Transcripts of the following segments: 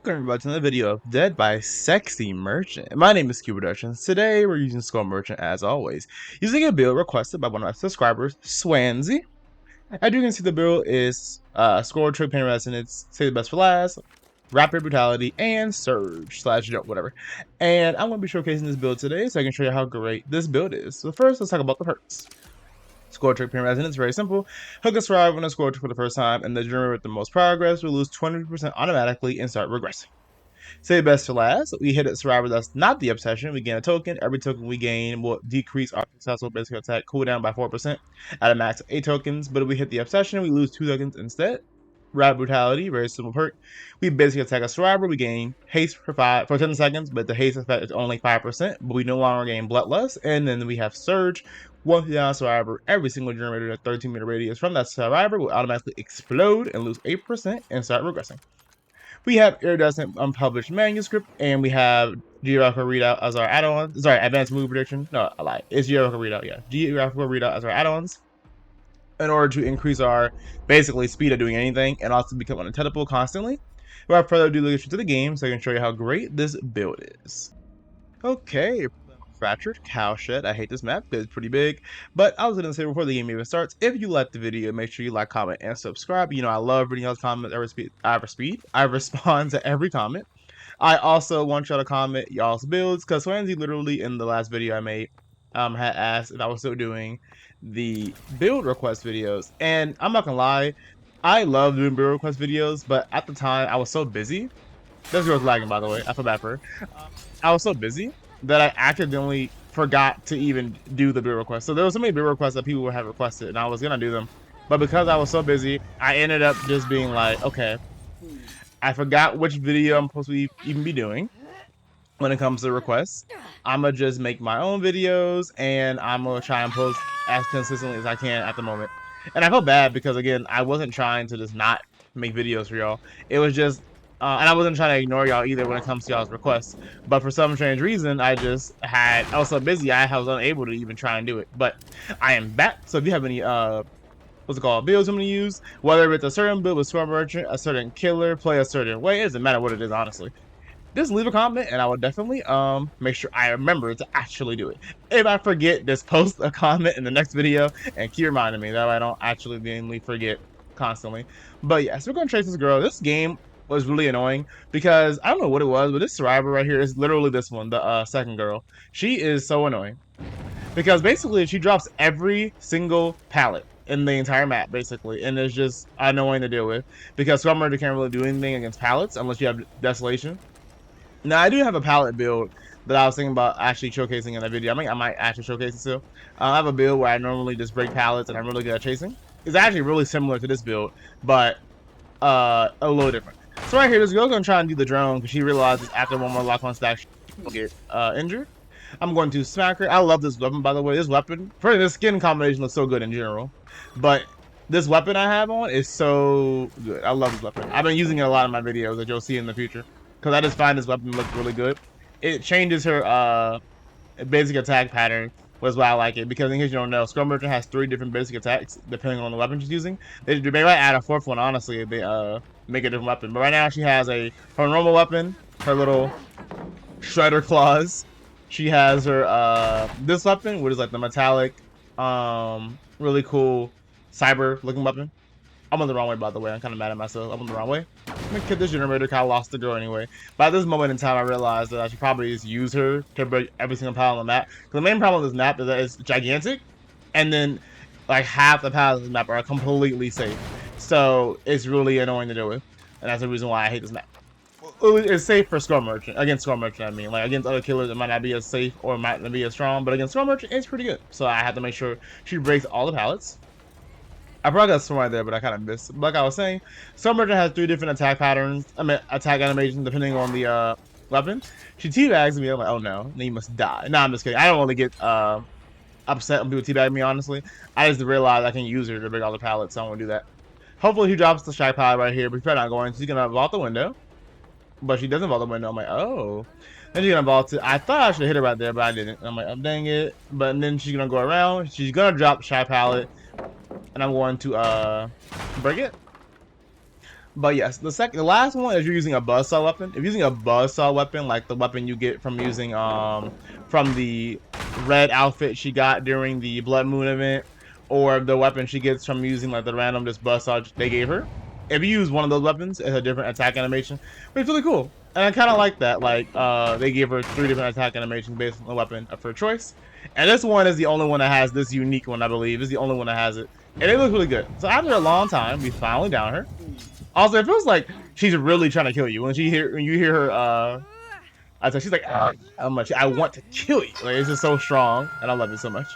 Welcome back to another video of Dead by Sexy Merchant. My name is Cubeproductions. Today we're using Skull Merchant as always, using a build requested by one of my subscribers, Swansea. As you can see, the build is Score, Trick, Pain, Resonance, Save the Best for Last, Rapid Brutality, and Surge / Jump, whatever. And I'm going to be showcasing this build today so I can show you how great this build is. So first, let's talk about the perks. Score, Trick, Pain, Resonance, very simple. Hook a survive when a score trick for the first time, and the generator with the most progress will lose 20% automatically and start regressing. Save best for last. We hit a survivor that's not the obsession. We gain a token. Every token we gain will decrease our successful basic attack cooldown by 4% at a max of 8 tokens. But if we hit the obsession, we lose 2 tokens instead. Rapid Brutality, very simple perk. We basically attack a survivor. We gain haste for 10 seconds, but the haste effect is only 5%. But we no longer gain Bloodlust. And then we have Surge. Once we down a survivor, every single generator in a 13-meter radius from that survivor will automatically explode and lose 8% and start regressing. We have Iridescent Unpublished Manuscript, and we have Geographical Readout as our add-ons. Sorry, Advanced Move Prediction. No, I lied. It's Geographical Readout, yeah. Geographical Readout as our add-ons in order to increase our, basically, speed of doing anything and also become unattainable constantly. Without further ado, let's get to the game so I can show you how great this build is. Okay, Fractured Cowshed. I hate this map because it's pretty big. But I was going to say before the game even starts, if you like the video, make sure you like, comment, and subscribe. You know, I love reading y'all's comments. I respond to every comment. I also want y'all to comment y'all's builds because Swansea literally in the last video I made had asked if I was still doing the build request videos. And I'm not going to lie, I love doing build request videos, but at the time I was so busy. This girl's lagging, by the way. I feel bad for her. I was so busy that I accidentally forgot to even do the build request. So there was so many build requests that people would have requested, and I was gonna do them, but because I was so busy, I ended up just being like, okay, I forgot which video I'm supposed to even be doing when it comes to requests. I'm gonna just make my own videos, and I'm gonna try and post as consistently as I can at the moment. And I felt bad because, again, I wasn't trying to just not make videos for y'all. It was just and I wasn't trying to ignore y'all either when it comes to y'all's requests. But for some strange reason, I was so busy, I was unable to even try and do it. But I am back. So if you have any, what's it called, builds I'm going to use, whether it's a certain build with Skull Merchant, a certain killer, play a certain way, it doesn't matter what it is, honestly. Just leave a comment and I will definitely make sure I remember to actually do it. If I forget, just post a comment in the next video and keep reminding me. That way I don't actually mainly forget constantly. But yeah, so we're going to chase this girl. This game was really annoying because I don't know what it was, but this survivor right here is literally this one, the second girl. She is so annoying because basically she drops every single pallet in the entire map, basically, and it's just annoying to deal with because Skull Merchant can't really do anything against pallets unless you have Desolation. Now I do have a pallet build that I was thinking about actually showcasing in a video. I might actually showcase it still. I have a build where I normally just break pallets and I'm really good at chasing. It's actually really similar to this build, but a little different. So right here, this girl's gonna try and do the drone because she realizes after one more lock on stack, she will get injured. I'm going to smack her. I love this weapon, by the way. This weapon, for this skin combination, looks so good in general. But this weapon I have on is so good. I love this weapon. I've been using it a lot in my videos that you'll see in the future because I just find this weapon looks really good. It changes her basic attack pattern. Was why I like it, because in case you don't know, Skull Merchant has 3 different basic attacks depending on the weapon she's using. They might add a 4th one, honestly, if they make a different weapon. But right now she has her normal weapon, her little shredder claws. She has her this weapon, which is like the metallic, really cool cyber looking weapon. I'm on the wrong way, by the way. I'm kind of mad at myself. I'm on the wrong way. I'm gonna kill this generator. Kind of lost the girl anyway. By this moment in time, I realized that I should probably just use her to break every single pallet on the map. Because the main problem with this map is that it's gigantic, and then like half the pallets of this map are completely safe. So it's really annoying to deal with, and that's the reason why I hate this map. It's safe for Skull Merchant. Against Skull Merchant, I mean, like against other killers, it might not be as safe or might not be as strong, but against Skull Merchant, it's pretty good. So I have to make sure she breaks all the pallets. I probably got some right there, but I kind of missed. Like I was saying, Skull Merchant has 3 different attack patterns. I mean, attack animations depending on the weapon. She teabags me. I'm like, oh no, then you must die. No, I'm just kidding. I don't really get upset when people teabag me. Honestly, I just realized I can use her to break all the pallets, so I'm gonna do that. Hopefully, she drops the shy pallet right here, but she's probably not going. She's gonna vault the window, but she doesn't vault the window. I'm like, oh. Then she's gonna vault it. I thought I should hit her right there, but I didn't. I'm like, oh dang it. But then she's gonna go around. She's gonna drop the shy pallet. And I'm going to break it. But yes, the last one is you're using a buzzsaw weapon. If you're using a buzzsaw weapon, like the weapon you get from using from the red outfit she got during the Blood Moon event, or the weapon she gets from using like the random just buzzsaw they gave her. If you use one of those weapons, it's a different attack animation, but it's really cool. And I kind of like that. Like they gave her 3 different attack animations based on the weapon of her choice. And this one is the only one that has this unique one, I believe. Is the only one that has it, and it looks really good. So after a long time, we finally down her. Also, it feels like she's really trying to kill you when you hear her. I said she's like, how much I want to kill you. Like it's just so strong, and I love it so much.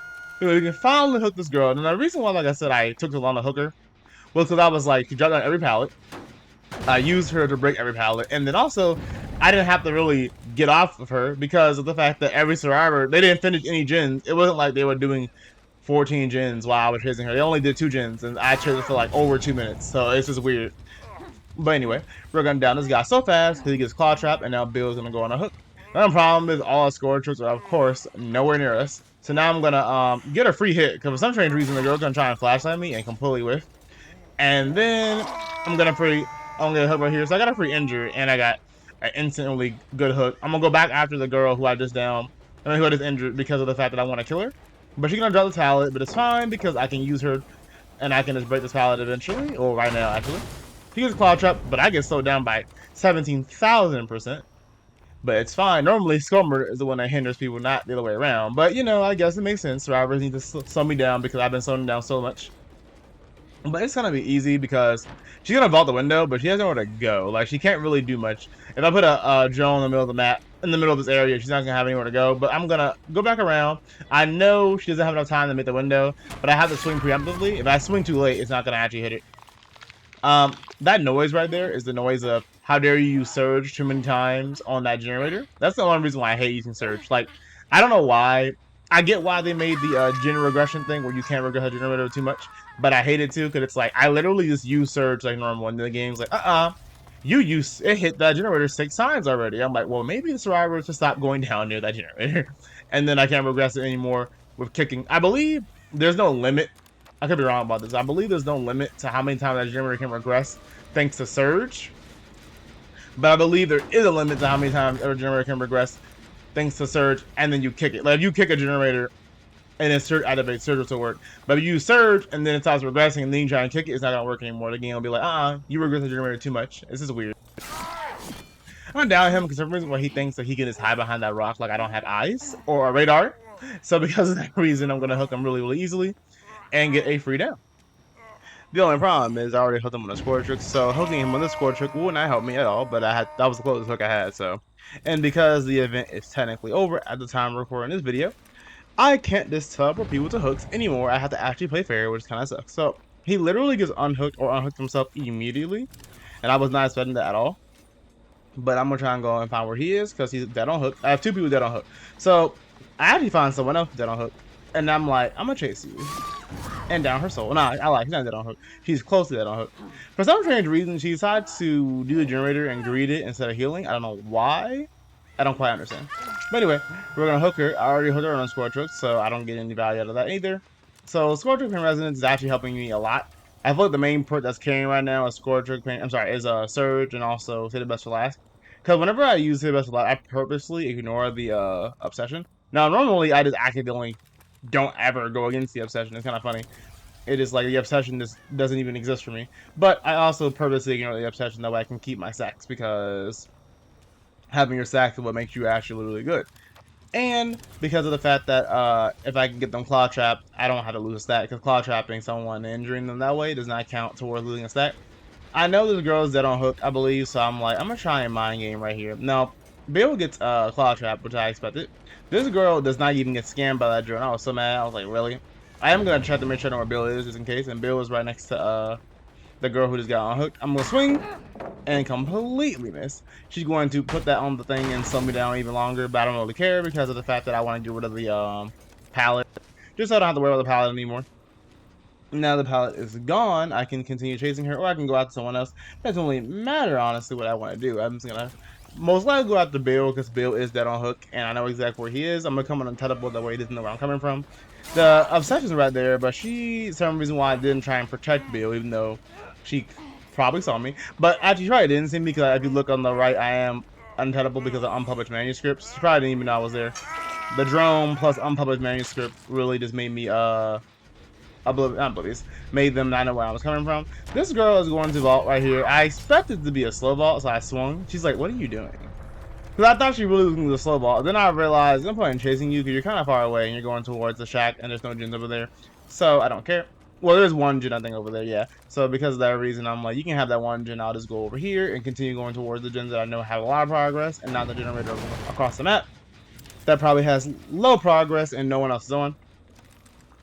Anyway, we can finally hook this girl. And the reason why, like I said, I took so long to hook her was because I was like, she dropped down every pallet. I used her to break every pallet, and then also I didn't have to really get off of her because of the fact that every survivor they didn't finish any gens. It wasn't like they were doing 14 gens while I was chasing her. They only did 2 gens, and I chased her for like over 2 minutes. So it's just weird. But anyway, we're gonna down this guy so fast because he gets claw trap, and now Bill's gonna go on a hook. The problem is all our score tricks are of course nowhere near us. So now I'm gonna get a free hit because for some strange reason the girl's gonna try and flashlight me and completely whiff. And then I'm gonna hook right here. So I got a free injury and I got an instantly good hook. I'm gonna go back after the girl who I just downed and who I just injured because of the fact that I want to kill her. But she's gonna drop the pallet, but it's fine because I can use her and I can just break this pallet eventually, or right now actually. He gets claw trap, but I get slowed down by 17,000%. But it's fine. Normally, Scumber is the one that hinders people, not the other way around. But, you know, I guess it makes sense. Survivors need to slow me down because I've been slowing down so much. But it's gonna be easy because she's gonna vault the window, but she has nowhere to go. Like, she can't really do much. If I put a drone in the middle of the map, in the middle of this area, she's not gonna have anywhere to go. But I'm gonna go back around. I know she doesn't have enough time to make the window, but I have to swing preemptively. If I swing too late, it's not gonna actually hit it. That noise right there is the noise of how dare you use surge too many times on that generator. That's the one reason why I hate using surge. Like, I don't know why. I get why they made the gen regression thing where you can't regress a generator too much, but I hate it too because it's like I literally just use surge like normal, and the game's like, it hit that generator 6 times already. I'm like, well, maybe the survivors should stop going down near that generator, and then I can't regress it anymore with kicking. I believe there's no limit. I could be wrong about this. I believe there's no limit to how many times that generator can regress thanks to surge. But I believe there is a limit to how many times a generator can regress thanks to surge, and then you kick it. Like if you kick a generator and then surge activates, surge will still work. But if you surge and then it stops regressing and then you try and kick it, it's not gonna work anymore. The game will be like, you regress the generator too much. This is weird. I'm gonna down him because for some reason why he thinks that he can just hide behind that rock like I don't have eyes or a radar. So because of that reason, I'm gonna hook him really, really easily and get a free down. The only problem is I already hooked him on a score trick, so hooking him on the score trick would not help me at all, but that was the closest hook I had, so. And because the event is technically over at the time of recording this video, I can't just teleport people to hooks anymore. I have to actually play fair, which kind of sucks. So he literally gets unhooked or unhooked himself immediately, and I was not expecting that at all. But I'm gonna try and go and find where he is because he's dead on hook. I have 2 people dead on hook, so I actually find someone else dead on hook, and I'm like, I'm gonna chase you and down her soul. Nah, I like, she's not dead on hook. She's close to dead on hook. For some strange reason, she decided to do the generator and greet it instead of healing. I don't know why. I don't quite understand. But anyway, we're gonna hook her. I already hooked her on score trick, so I don't get any value out of that either. So score trick and resonance is actually helping me a lot. I feel like the main perk that's carrying right now is score trick. Is a surge and also hit the best for last. Because whenever I use hit the best for last, I purposely ignore the obsession. Now normally I just accidentally don't ever go against the obsession. It's kind of funny. It is like the obsession just doesn't even exist for me. But I also purposely ignore the obsession that way I can keep my sacks because having your sacks is what makes you actually really good. And because of the fact that if I can get them claw trapped, I don't have to lose a stack because claw trapping someone and injuring them that way does not count towards losing a stack. I know this girl is dead on hook, I believe, so I'm like, I'm gonna try a mind game right here. Now, Bill gets claw trap, which I expected. This girl does not even get scammed by that drone. I was so mad. I was like, really? I am gonna check to make sure I know where Bill is, just in case. And Bill is right next to the girl who just got unhooked. I'm gonna swing and completely miss. She's going to put that on the thing and slow me down even longer, but I don't really care because of the fact that I want to get rid of the pallet, just so I don't have to worry about the pallet anymore. Now the pallet is gone, I can continue chasing her, or I can go out to someone else. It doesn't really matter, honestly, what I want to do. I'm just gonna most likely go after Bill because Bill is dead on hook, and I know exactly where he is. I'm gonna come on and teleport that way he doesn't know where I'm coming from. The obsession's right there, but she, some reason why I didn't try and protect Bill, even though she probably saw me, but actually, she probably didn't see me because if you look on the right, I am untouchable because of unpublished manuscripts. She probably didn't even know I was there. The drone plus unpublished manuscript really just made me oblivious, made them not know where I was coming from. This girl is going to vault right here. I expected it to be a slow vault, so I swung. She's like, "What are you doing?" Because I thought she really was going to do a slow vault. Then I realized I'm probably chasing you because you're kind of far away and you're going towards the shack and there's no gens over there. So I don't care. Well, there's one gen I think over there, yeah. So because of that reason, I'm like, you can have that one gen. I'll just go over here and continue going towards the gens that I know have a lot of progress and not the generator across the map that probably has low progress and no one else is on.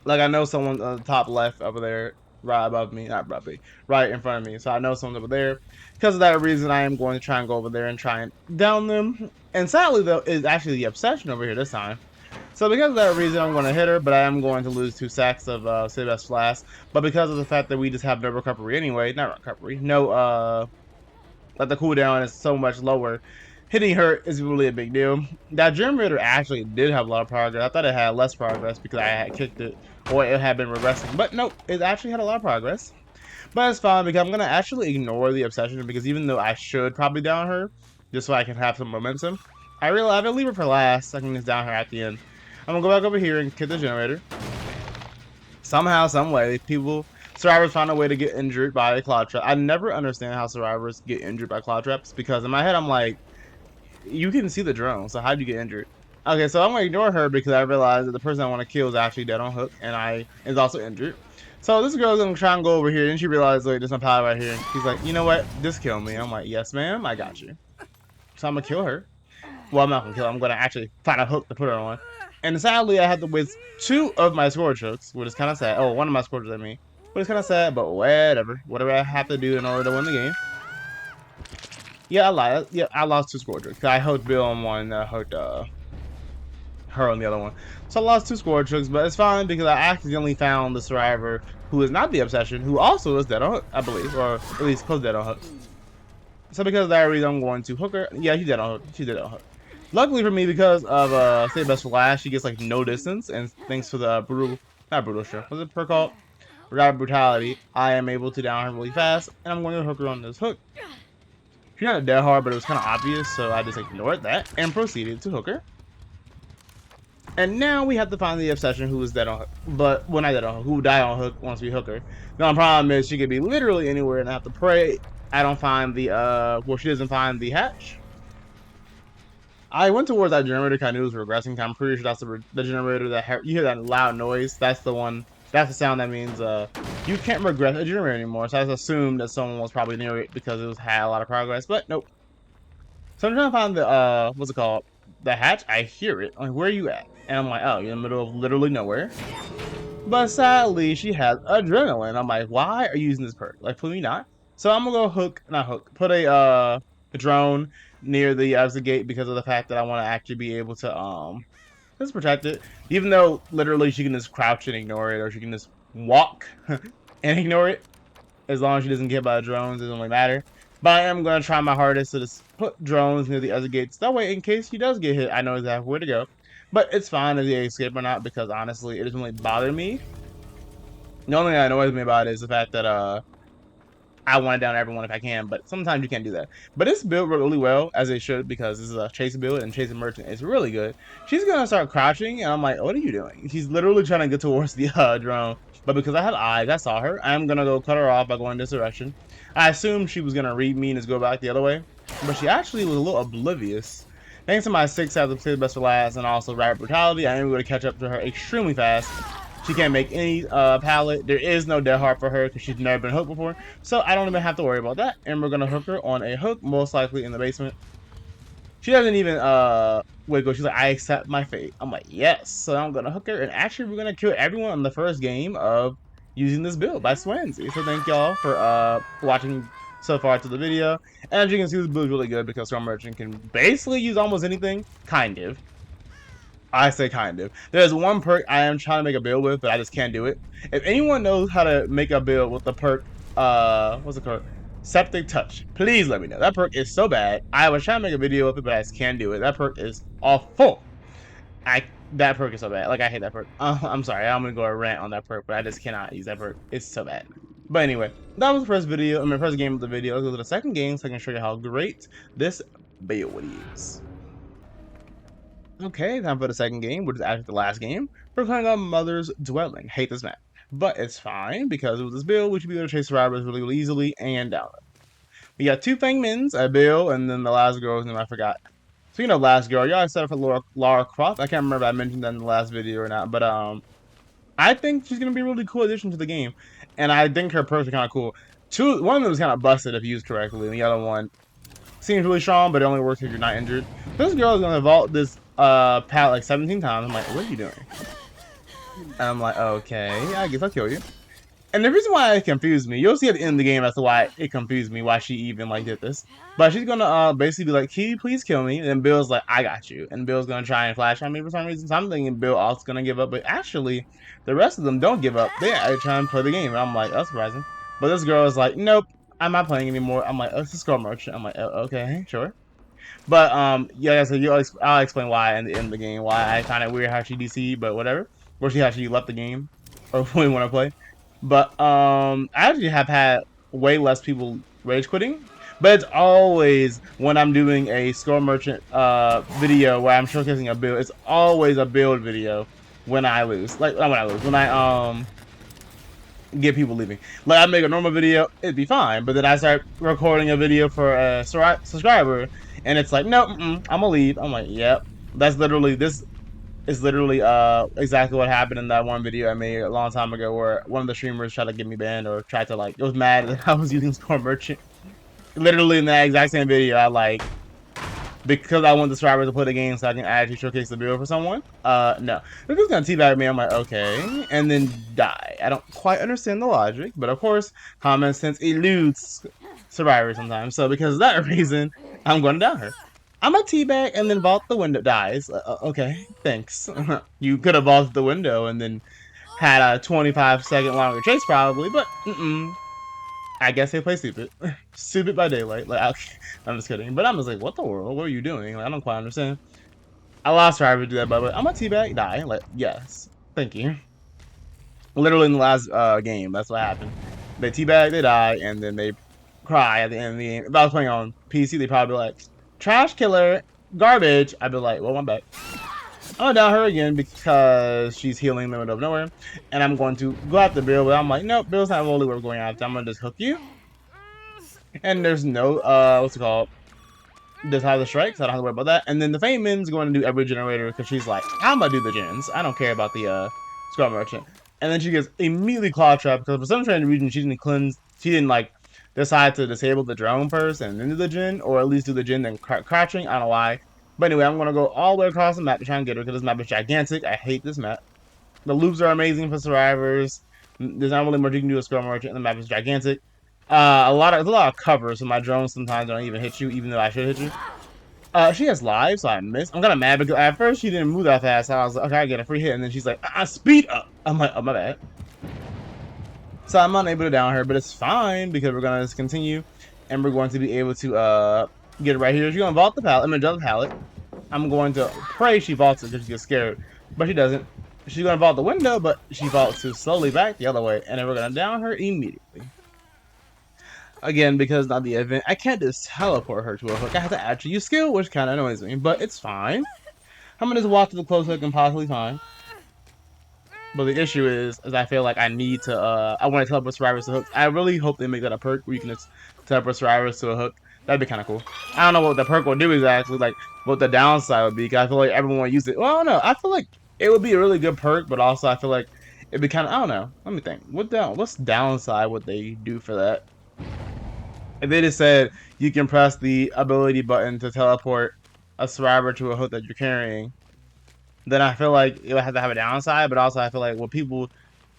Like I know someone's on the top left over there, right above me, not above me, right in front of me. So I know someone's over there. Because of that reason, I am going to try and go over there and try and down them. And sadly, though, is actually the obsession over here this time. So because of that reason, I'm going to hit her, but I am going to lose 2 sacks of Sibes Flask. But because of the fact that we just have no recovery anyway, not recovery, no like the cooldown is so much lower, hitting her is really a big deal. That generator actually did have a lot of progress. I thought it had less progress because I had kicked it or it had been regressing. But nope, it actually had a lot of progress. But it's fine because I'm going to actually ignore the obsession because even though I should probably down her just so I can have some momentum, I realize I'm going to leave her for last so I can just down her at the end. I'm going to go back over here and kick the generator. Somehow, some way, survivors find a way to get injured by a cloud trap. I never understand how survivors get injured by cloud traps because in my head I'm like, you can see the drone, so how'd you get injured? Okay, so I'm gonna ignore her because I realize that the person I want to kill is actually dead on hook and I is also injured. So this girl's gonna try and go over here and she realizes like there's some power right here. She's like, you know what? Just kill me. I'm like, yes, ma'am, I got you. So I'm gonna kill her. Well, I'm not gonna kill her. I'm gonna actually find a hook to put her on. And sadly, I had to waste 2 of my scorch hooks, which is kind of sad. Oh, one of my scorches, I mean. But it's kind of sad, but whatever. Whatever I have to do in order to win the game. Yeah, I lied. Yeah, I lost 2 scorch hooks. I hooked Bill on one, hooked her on the other one. So I lost 2 scorch hooks, but it's fine because I accidentally found the survivor who is not the obsession, who also is dead on hook, I believe, or at least close dead on hook. So because of that reason, I'm going to hook her. Yeah, she's dead on hook. She's dead on hook. Luckily for me, because of Save Best for Last, she gets like no distance, and thanks to the not brutal strength, what's it per called? Rapid brutality, I am able to down her really fast, and I'm going to hook her on this hook. She's not dead hard, but it was kind of obvious, so I just ignored that and proceeded to hook her. And now we have to find the obsession who is dead on hook, but well, not dead on hook, who died on hook once we hook her. The only problem is she could be literally anywhere, and I have to pray I don't find the well, she doesn't find the hatch. I went towards that generator because I knew it was regressing. I'm pretty sure that's the generator that you hear that loud noise. That's the one. That's the sound that means you can't regress a generator anymore. So I just assumed that someone was probably near it because it had a lot of progress. But nope. So I'm trying to find the what's it called? The hatch. I hear it. I'm like, where are you at? And I'm like, oh, you're in the middle of literally nowhere. But sadly, she has adrenaline. I'm like, why are you using this perk? Like, please not. So I'm gonna go put a drone near the exit gate because of the fact that I want to actually be able to just protect it. Even though literally she can just crouch and ignore it, or she can just walk and ignore it. As long as she doesn't get hit by the drones, it doesn't really matter. But I am gonna try my hardest to just put drones near the exit gates. That way, in case she does get hit, I know exactly where to go. But it's fine if they escape or not because honestly, it doesn't really bother me. The only thing that annoys me about it is the fact that I want to down everyone if I can, but sometimes you can't do that. But it's built really well, as it should, because this is a chase build, and chasing merchant is really good. She's gonna start crouching, and I'm like, what are you doing? She's literally trying to get towards the drone, but because I have eyes, I saw her. I'm gonna go cut her off by going this direction. I assumed she was gonna read me and just go back the other way, but she actually was a little oblivious. Thanks to my 6 out of Save Best for Last and also Rapid Brutality, I am able to catch up to her extremely fast. She can't make any pallet. There is no dead heart for her because she's never been hooked before. So I don't even have to worry about that. And we're going to hook her on a hook, most likely in the basement. She doesn't even wiggle. She's like, I accept my fate. I'm like, yes. So I'm going to hook her. And actually, we're going to kill everyone in the first game of using this build by Swansea. So thank y'all for watching so far to the video. And as you can see, this build is really good because Storm Merchant can basically use almost anything. Kind of. I say kind of. There's one perk I am trying to make a build with, but I just can't do it. If anyone knows how to make a build with the perk, what's it called? Septic Touch. Please let me know. That perk is so bad. I was trying to make a video with it, but I just can't do it. That perk is awful. That perk is so bad. Like, I hate that perk. I'm sorry. I'm gonna go a rant on that perk, but I just cannot use that perk. It's so bad. But anyway, that was the first video. I mean, first game of the video. Let's go to the second game so I can show you how great this build is. Okay, time for the second game, which is actually the last game. We're playing on Mother's Dwelling. Hate this map. But it's fine, because with this build, we should be able to chase survivors really, really easily and down them. We got two Fang Mins, a Bill, and then the last girl's name I forgot. Speaking of last girl, y'all set up for Lara Croft. I can't remember if I mentioned that in the last video or not, but I think she's gonna be a really cool addition to the game. And I think her perks are kinda cool. One of them is kinda busted if used correctly, and the other one seems really strong, but it only works if you're not injured. This girl is gonna vault this pallet like 17 times. I'm like, what are you doing? And I'm like, okay, I guess I'll kill you. And the reason why it confused me, you'll see at the end of the game as to why it confused me, why she even like did this. But she's gonna basically be like, can you please kill me? And Bill's like, I got you. And Bill's gonna try and flash on me for some reason. So I'm thinking Bill also gonna give up, but actually, the rest of them don't give up. They actually try and play the game. And I'm like, that's surprising. But this girl is like, nope, I'm not playing anymore. I'm like, oh, it's a skull merchant. I'm like, oh, okay, sure. But yeah, so I'll explain why in the end of the game, why I find it weird how she DC, but whatever. Or she actually left the game, or we want to play. But I actually have had way less people rage quitting. But it's always when I'm doing a score merchant video where I'm showcasing a build. It's always a build video when I lose. Like not when I lose, when I get people leaving. Like I make a normal video, it'd be fine. But then I start recording a video for a subscriber, and it's like, no, I'm gonna leave. I'm like, yep. That's literally this is literally exactly what happened in that one video I made a long time ago where one of the streamers tried to get me banned or tried to like, it was mad that I was using Score Merchant. Literally in that exact same video, I like, because I want the subscribers to play the game so I can actually showcase the build for someone. No. They're just gonna teabag me. I'm like, okay. And then die. I don't quite understand the logic, but of course, common sense eludes survivors sometimes. So because of that reason, I'm gonna down her. I'm a teabag and then vault the window. Dies. Okay, thanks. You could have vaulted the window and then had a 25-second longer chase probably, but I guess they play stupid. Stupid by daylight. Like, I'm just kidding. But I'm just like, what the world? What are you doing? Like, I don't quite understand. I lost trying to do that, but I'm a teabag. Die. Like, yes. Thank you. Literally in the last game, that's what happened. They teabag, they die, and then they cry at the end of the game. If I was playing on PC, they'd probably be like, trash killer, garbage. I'd be like, well, I'm back. I'm gonna down her again because she's healing in the middle of nowhere. And I'm going to go after Bill, but I'm like, nope, Bill's not really what we're going after. I'm gonna just hook you. And there's no, what's it called? Just have the strike, so I don't have to worry about that. And then the Fame Min's going to do every generator because she's like, I'm gonna do the gens. I don't care about the Skull Merchant. And then she gets immediately Claw Trap because for some strange reason she didn't like decide to disable the drone first and then do the gen, or at least do the gen then crouching. I don't know why. But anyway, I'm gonna go all the way across the map to try and get her because this map is gigantic. I hate this map. The loops are amazing for survivors. There's not really much you can do with Skull Merchant, and the map is gigantic. There's a lot of cover, so my drones sometimes don't even hit you, even though I should hit you. She has live, so I missed. I'm kind of mad because at first she didn't move that fast. So I was like, okay, I get a free hit, and then she's like, speed up. I'm like, oh, my bad. So I'm unable to down her, but it's fine because we're gonna just continue, and we're going to be able to get it right here. She's gonna vault the pallet. I'm gonna jump the pallet. I'm going to pray she vaults it because she gets scared, but she doesn't. She's gonna vault the window, but she vaults too slowly back the other way, and then we're gonna down her immediately. Again, because not the event, I can't just teleport her to a hook. I have to actually use skill, which kind of annoys me, but it's fine. I'm gonna just walk to the close hook and possibly fine. But the issue is I feel like I need to, I want to teleport survivors to hooks. I really hope they make that a perk where you can just teleport survivors to a hook. That'd be kind of cool. I don't know what the perk will do exactly, like what the downside would be, because I feel like everyone will use it. Well, I don't know. I feel like it would be a really good perk, but also I feel like it'd be kind of, I don't know. Let me think. What's downside would they do for that? If they just said you can press the ability button to teleport a survivor to a hook that you're carrying, then I feel like it would have to have a downside, but also I feel like would people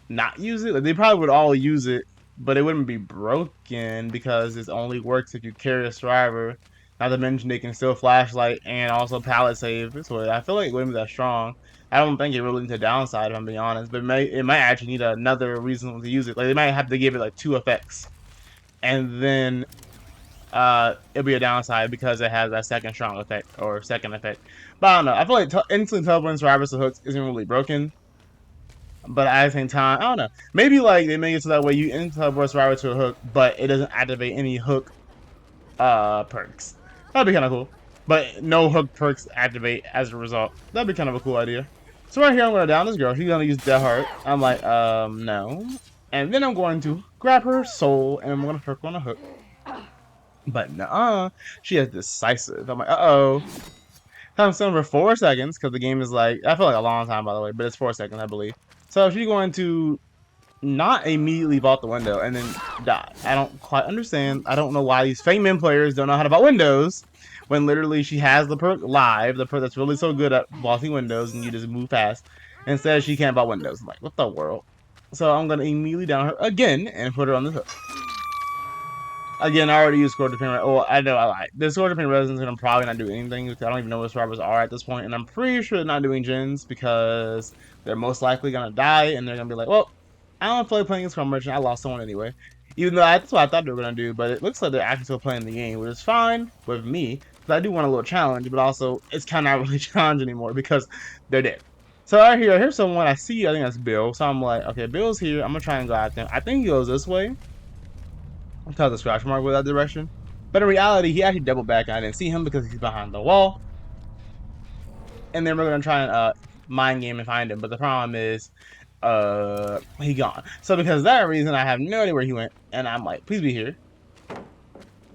not use it? Like they probably would all use it, but it wouldn't be broken because it only works if you carry a survivor. Not to mention they can still flashlight and also pallet save. So I feel like it wouldn't be that strong. I don't think it really needs a downside if I'm being honest, but it might actually need another reason to use it. Like they might have to give it like 2 effects. And then it'll be a downside because it has that second strong effect or second effect. But I don't know. I feel like instantly teleporting survivors to hooks isn't really broken. But at the same time, I don't know. Maybe like they make it so that way you teleport survivor to a hook, but it doesn't activate any hook perks. That'd be kind of cool. But no hook perks activate as a result. That'd be kind of a cool idea. So right here, I'm gonna down this girl. She's gonna use Death Heart. I'm like, no. And then I'm going to grab her soul and I'm gonna hook on a hook. But nah, she has decisive. I'm like, uh-oh. Time stone for 4 seconds because the game is like, I feel like a long time by the way, but it's 4 seconds, I believe. So she's going to not immediately vault the window and then die. I don't quite understand. I don't know why these Fame Men players don't know how to vault windows when literally she has the perk live, the perk that's really so good at vaulting windows and you just move fast. Instead, she can't vault windows. I'm like, what the world? So I'm going to immediately down her again and put her on the hook. Again, I already used Scorpion Pain. Oh, I know I lied. The Scorpion Pain Resonance is going to probably not do anything because I don't even know what survivors are at this point, and I'm pretty sure they're not doing gens because they're most likely going to die, and they're going to be like, well, I don't feel like playing Scrum Merchant. I lost someone anyway. Even though that's what I thought they were going to do, but it looks like they're actually still playing the game, which is fine with me because I do want a little challenge, but also it's kind of not really a challenge anymore because they're dead. So I hear someone I see. I think that's Bill. So I'm like, okay, Bill's here. I'm gonna try and go after him. I think he goes this way. Because the scratch mark with that direction. But in reality, he actually doubled back and I didn't see him because he's behind the wall. And then we're gonna try and mind game and find him. But the problem is he gone. So because of that reason, I have no idea where he went. And I'm like, please be here.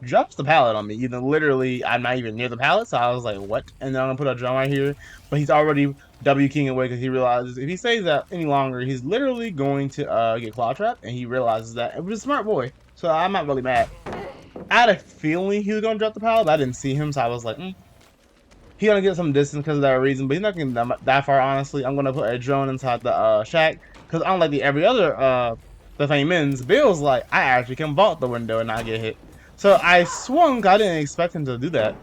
Drops the pallet on me. Even literally, I'm not even near the pallet, so I was like, what? And then I'm gonna put a drum right here. But he's already W king away because he realizes if he stays that any longer, he's literally going to get claw trapped, and he realizes that. It was a smart boy. So I'm not really mad. I had a feeling he was gonna drop the pallet, but I didn't see him, so I was like, he's gonna get some distance because of that reason, but he's not gonna get that far, honestly. I'm gonna put a drone inside the shack, because unlike every other the Fame Men's, Bill's like, I actually can vault the window and not get hit. So I swung, I didn't expect him to do that.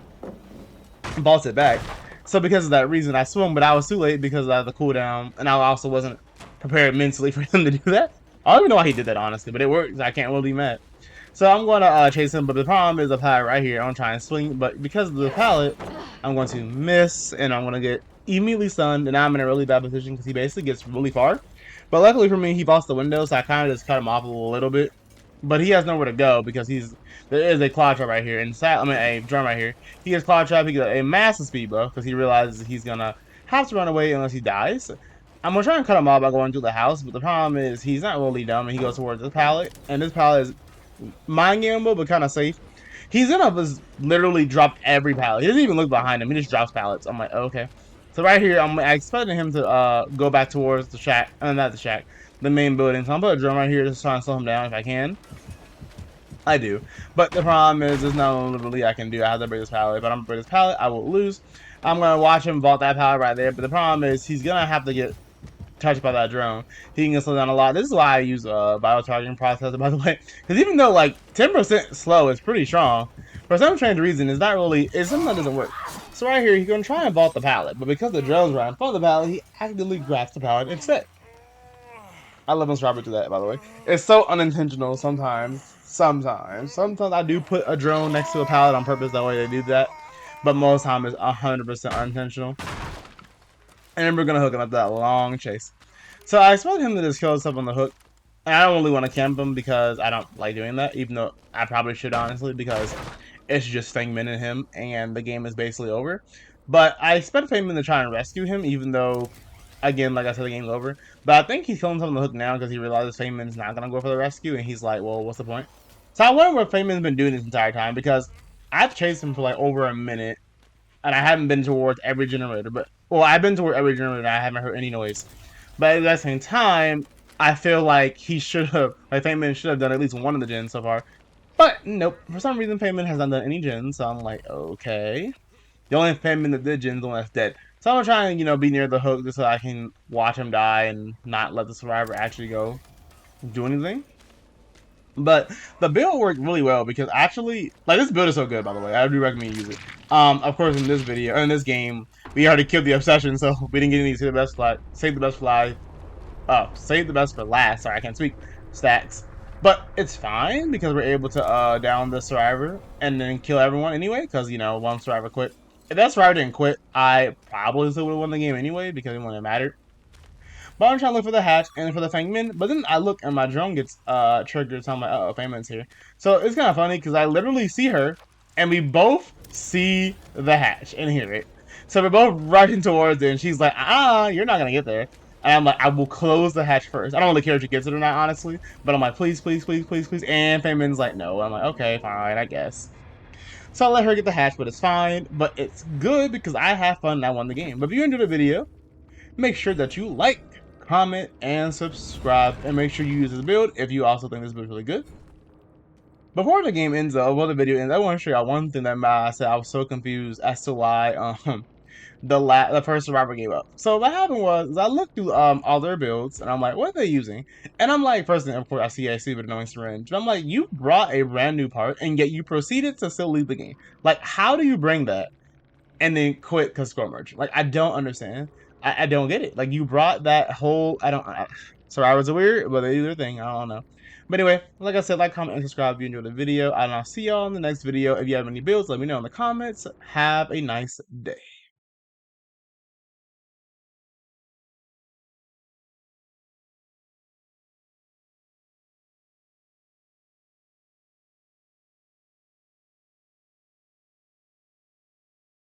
Vault it back. So because of that reason, I swung, but I was too late because of the cooldown, and I also wasn't prepared mentally for him to do that. I don't even know why he did that, honestly, but it worked. I can't really be mad. So I'm going to chase him, but the problem is the pallet right here. I'm going to try and swing, but because of the pallet, I'm going to miss, and I'm going to get immediately stunned, and now I'm in a really bad position because he basically gets really far. But luckily for me, he vaults the window, so I kind of just cut him off a little bit. But he has nowhere to go because there is a claw trap right here, and a drum right here. He gets claw trap, he gets a massive speed buff because he realizes he's going to have to run away unless he dies. I'm going to try and cut him off by going through the house, but the problem is he's not really dumb, and he goes towards this pallet, and this pallet is mind gamble, but kind of safe. He's gonna just literally drop every pallet. He doesn't even look behind him. He just drops pallets. I'm like, oh, okay. So right here, I'm expecting him to go back towards the shack. Not the shack, the main building. So I'm gonna put a drum right here just trying to slow him down if I can. I do. But the problem is, there's no literally I can do. I have to break this pallet. If I don't break this pallet, I will lose. I'm gonna watch him vault that pallet right there. But the problem is, he's gonna have to get touched by that drone. He can slow down a lot. This is why I use a bio-targeting processor, by the way. Because even though like 10% slow is pretty strong, for some strange reason, it's not really, it's something that doesn't work. So right here, he's going to try and vault the pallet, but because the drone's right in front of the pallet, he actively grabs the pallet instead. I love when Robert do that, by the way. It's so unintentional sometimes. Sometimes I do put a drone next to a pallet on purpose, that way they do that. But most time it's 100% unintentional. And then we're going to hook him up that long chase. So I expect him to just kill himself on the hook. And I don't really want to camp him because I don't like doing that, even though I probably should, honestly, because it's just Fangman and him, and the game is basically over. But I expect Fangman to try and rescue him, even though, again, like I said, the game's over. But I think he's killing himself on the hook now because he realizes Fangman's not going to go for the rescue, and he's like, well, what's the point? So I wonder what Fangman's been doing this entire time, because I've chased him for like over a minute, and I haven't been towards every generator, but, well, I've been towards every generator, and I haven't heard any noise. But at the same time, I feel like he should have, like Fangman should have done at least one of the gens so far. But nope, for some reason Fangman has not done any gens, so I'm like, okay. The only Fangman that did gens is the one that's dead. So I'm gonna try and, be near the hook just so I can watch him die and not let the survivor actually go do anything. But the build worked really well because actually, like, this build is so good, by the way. I do recommend you use it. Of course, in this video, or in this game, we already killed the obsession, so we didn't get any save the best fly, save the best for last. Sorry, I can't speak. Stacks. But it's fine because we're able to down the survivor and then kill everyone anyway, because, one survivor quit. If that survivor didn't quit, I probably still would have won the game anyway because it wouldn't have mattered. But I'm trying to look for the hatch and for the Fangman, but then I look and my drone gets triggered, so I'm like, oh, Fangman's here. So it's kind of funny because I literally see her, and we both see the hatch and hear it. So we're both rushing towards it, and she's like, you're not gonna get there. And I'm like, I will close the hatch first. I don't really care if she gets it or not, honestly. But I'm like, please, please, please, please, please. And Fangman's like, no. I'm like, okay, fine, I guess. So I let her get the hatch, but it's fine. But it's good because I have fun and I won the game. But if you enjoyed the video, make sure that you like, comment, and subscribe. And make sure you use this build if you also think this build is really good. Before the game ends, the video ends, I want to show y'all one thing that I said I was so confused as to why the first survivor gave up. So what happened was I looked through all their builds and I'm like, what are they using? And I'm like, first thing, of course, I see with annoying syringe. And I'm like, you brought a brand new part and yet you proceeded to still leave the game. Like, how do you bring that and then quit because score merge? Like, I don't understand. I don't get it. Like, you brought that whole survivors are weird, but they do their thing. I don't know. But anyway, like I said, like, comment, and subscribe if you enjoyed the video. And I'll see y'all in the next video. If you have any builds, let me know in the comments. Have a nice day.